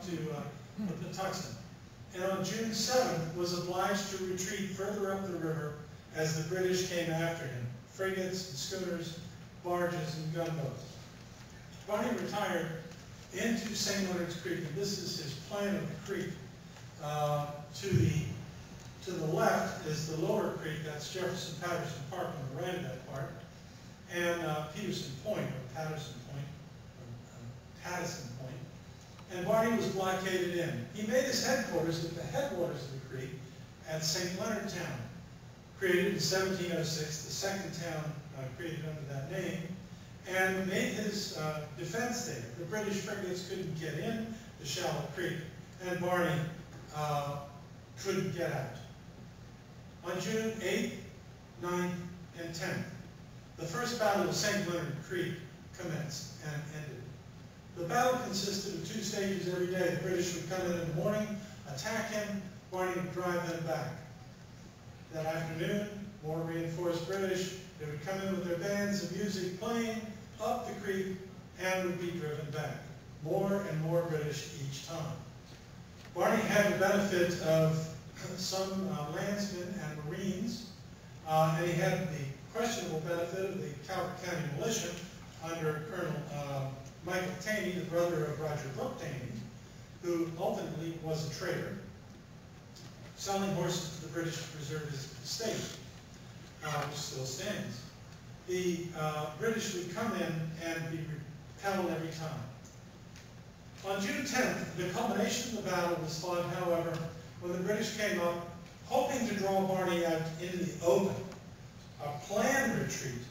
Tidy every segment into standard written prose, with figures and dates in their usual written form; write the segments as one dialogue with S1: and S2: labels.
S1: up to the Patuxent, and on June 7th was obliged to retreat further up the river as the British came after him, frigates and schooners, barges and gunboats. Barney retired into St. Leonard's Creek, and this is his plan of the creek. To the left is the lower creek, that's Jefferson Patterson Park on the right of that part, and Peterson Point, or Patterson Point, or Pattison Point. And Barney was blockaded in. He made his headquarters at the headwaters of the creek at St. Leonard Town, created in 1706, the second town created under that name, and made his defense there. The British frigates couldn't get in the shallow creek, and Barney couldn't get out. On June 8th, 9th, and 10th, the first battle of St. Leonard Creek commenced and ended. The battle consisted of 2 stages every day. The British would come in the morning, attack him, Barney would drive them back. That afternoon, more reinforced British, they would come in with their bands of music playing up the creek and would be driven back. More and more British each time. Barney had the benefit of some landsmen and Marines, and he had the questionable benefit of the Calvert County Militia under Colonel Michael Taney, the brother of Roger Brooke Taney, who ultimately was a traitor, selling horses to the British to preserve his estate, which still stands. The British would come in and be repelled every time. On June 10th, the culmination of the battle was fought, however, when the British came up, hoping to draw Barney out into the open, a planned retreat,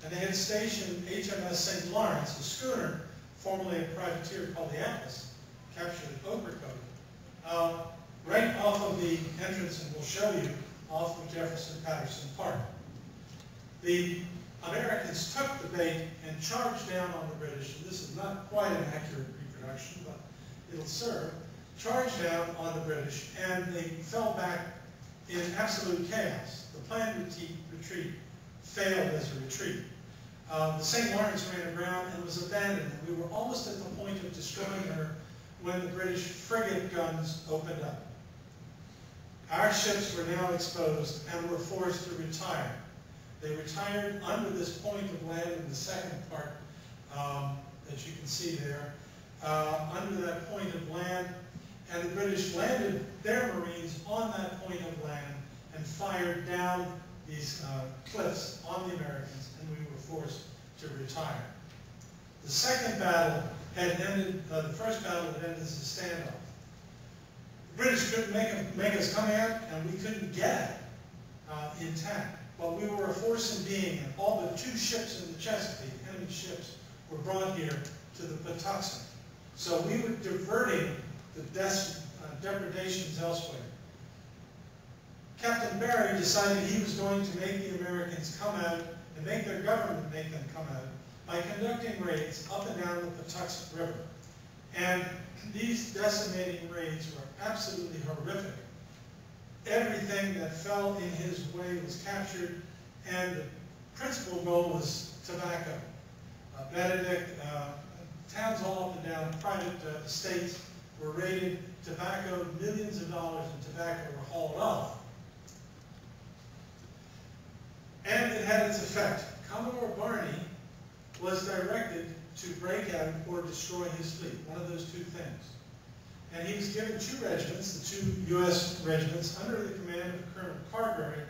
S1: and they had stationed HMS St. Lawrence, a schooner, formerly a privateer called the Atlas, captured at Ocracoke, right off of the entrance, and we'll show you, off of Jefferson Patterson Park. The Americans took the bait and charged down on the British, and this is not quite an accurate reproduction, but it'll serve, charged down on the British, and they fell back in absolute chaos. The planned retreat failed as a retreat. The St. Lawrence ran aground and was abandoned, and we were almost at the point of destroying her when the British frigate guns opened up. Our ships were now exposed and were forced to retire. They retired under this point of land in the second part that you can see there, under that point of land, and the British landed their Marines on that point of land and fired down these cliffs on the Americans, and we were forced to retire. The second battle had ended, the first battle had ended as a standoff. The British couldn't make us come out, and we couldn't get intact. But we were a force in being, and all but 2 ships in the Chesapeake, enemy ships, were brought here to the Patuxent. So we were diverting the depredations elsewhere. Captain Barry decided he was going to make the Americans come out and make their government make them come out by conducting raids up and down the Patuxent River. And these decimating raids were absolutely horrific. Everything that fell in his way was captured, and the principal goal was tobacco. Benedict, towns all up and down, private estates were raided, tobacco, millions of dollars in tobacco were hauled off. And it had its effect. Commodore Barney was directed to break out or destroy his fleet, one of those 2 things. And he was given 2 regiments, the 2 U.S. regiments, under the command of Colonel Carberry,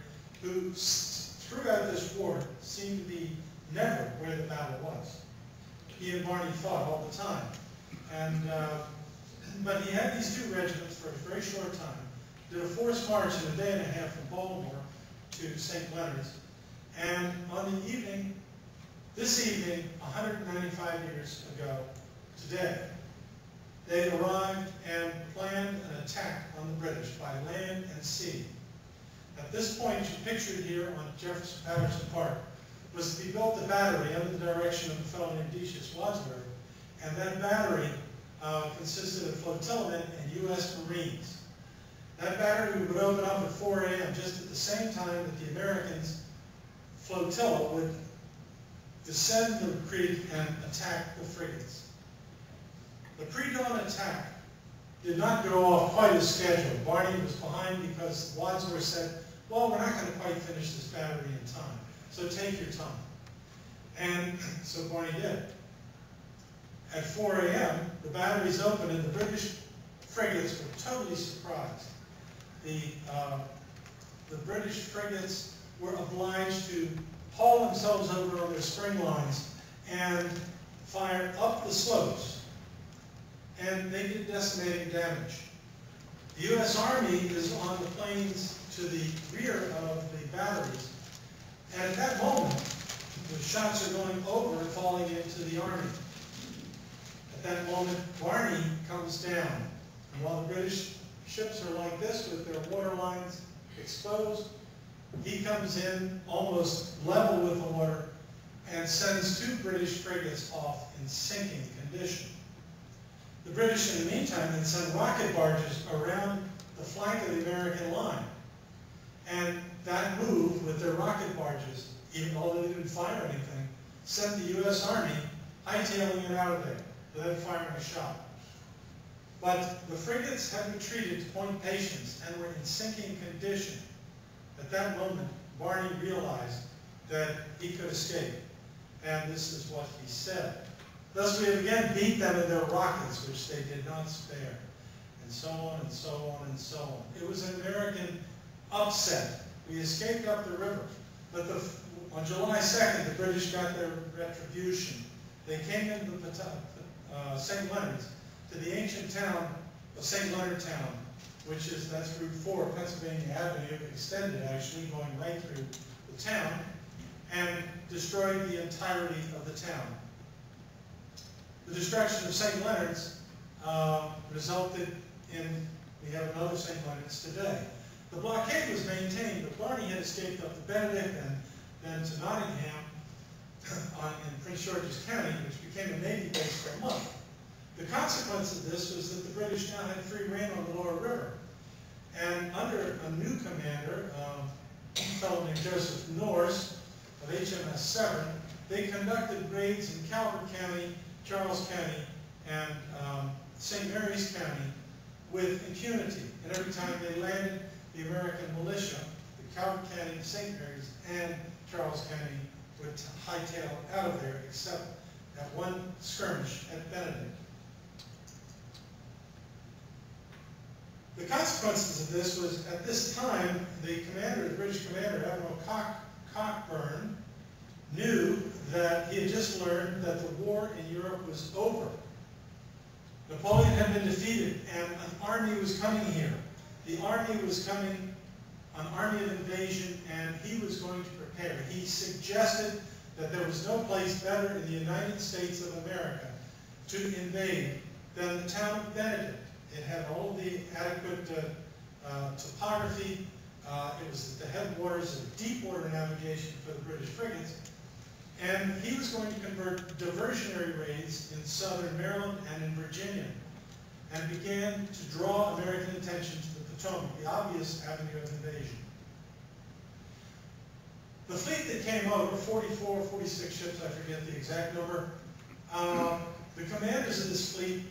S1: who throughout this war seemed to be never where the battle was. He and Barney fought all the time. And, but he had these 2 regiments for a very short time, did a forced march in a day and a half from Baltimore to St. Leonard's. And on the evening, this evening, 195 years ago today, they arrived and planned an attack on the British by land and sea. At this point, you pictured here on Jefferson Patterson Park, was to be built a battery under the direction of a fellow named Decius Wadsworth, and that battery consisted of flotillarmen and U.S. Marines. That battery would open up at 4 a.m., just at the same time that the Americans' flotilla would descend the creek and attack the frigates. The pre-dawn attack did not go off quite as scheduled. Barney was behind because Wadsworth said, well, we're not going to quite finish this battery in time, so take your time. And so Barney did. At 4 a.m., the batteries opened and the British frigates were totally surprised. The British frigates were obliged to haul themselves over on their spring lines and fire up the slopes. And they did decimating damage. The U.S. Army is on the plains to the rear of the batteries. And at that moment, the shots are going over and falling into the Army. At that moment, Barney comes down. And while the British ships are like this with their water lines exposed, he comes in almost level with the water and sends 2 British frigates off in sinking condition. The British, in the meantime, then sent rocket barges around the flank of the American line. And that move with their rocket barges, even though they didn't fire anything, sent the U.S. Army hightailing it out of there without firing a shot. But the frigates had retreated to Point Patience and were in sinking condition. At that moment, Barney realized that he could escape. And this is what he said. Thus we have again beat them in their rockets, which they did not spare. And so on and so on and so on. It was an American upset. We escaped up the river. But on July 2nd, the British got their retribution. They came into St. Leonard's, to the ancient town of St. Leonard Town, which is, that's Route 4, Pennsylvania Avenue, extended actually, going right through the town, and destroyed the entirety of the town. The destruction of St. Leonard's resulted in, we have another St. Leonard's today. The blockade was maintained, but Barney had escaped up to Benedict and then to Nottingham in Prince George's County, which became a Navy base for a month. The consequence of this was that the British now had free rein on the lower river. And under a new commander, a fellow named Joseph Norris of HMS Severn, they conducted raids in Calvert County, Charles County, and St. Mary's County with impunity. And every time they landed, the American militia, the Calvert County, St. Mary's, and Charles County would hightail out of there, except that one skirmish at Benedict. The consequences of this was, at this time, the commander, the British commander, Admiral Cockburn, knew that he had just learned that the war in Europe was over. Napoleon had been defeated, and an army was coming here. The army was coming, an army of invasion, and he was going to prepare. He suggested that there was no place better in the United States of America to invade than the town of Benedict. It had all the adequate topography. It was at the headwaters of deep water navigation for the British frigates. And he was going to convert diversionary raids in southern Maryland and in Virginia, and began to draw American attention to the Potomac, the obvious avenue of invasion. The fleet that came over, 44, 46 ships, I forget the exact number, the commanders of this fleet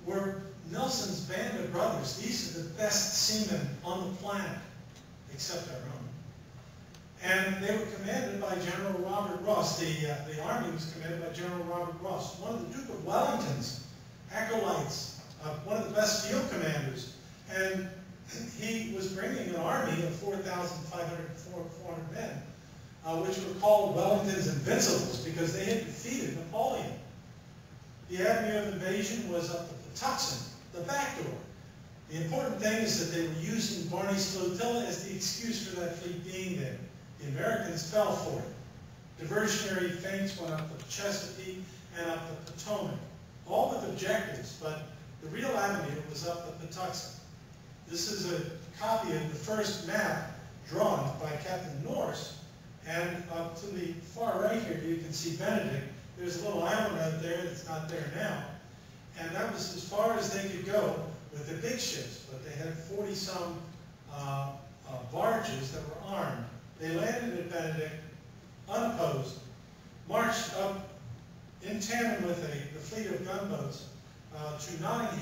S1: were Nelson's band of brothers. These are the best seamen on the planet, except our own. And they were commanded by General Robert Ross. The army was commanded by General Robert Ross, one of the Duke of Wellington's acolytes, one of the best field commanders. And he was bringing an army of 4,500 men, which were called Wellington's Invincibles because they had defeated Napoleon. The avenue of invasion was up the Patuxent, the back door. The important thing is that they were using Barney's flotilla as the excuse for that fleet being there. The Americans fell for it. Diversionary feints went up the Chesapeake and up the Potomac, all with objectives, but the real avenue was up the Patuxent. This is a copy of the first map drawn by Captain Norris, and up to the far right here you can see Benedict. There's a little island out there that's not there now, and that was as far as they could go with the big ships, but they had 40-some barges that were armed. They landed at Benedict unopposed, marched up in tandem with the fleet of gunboats to Nottingham.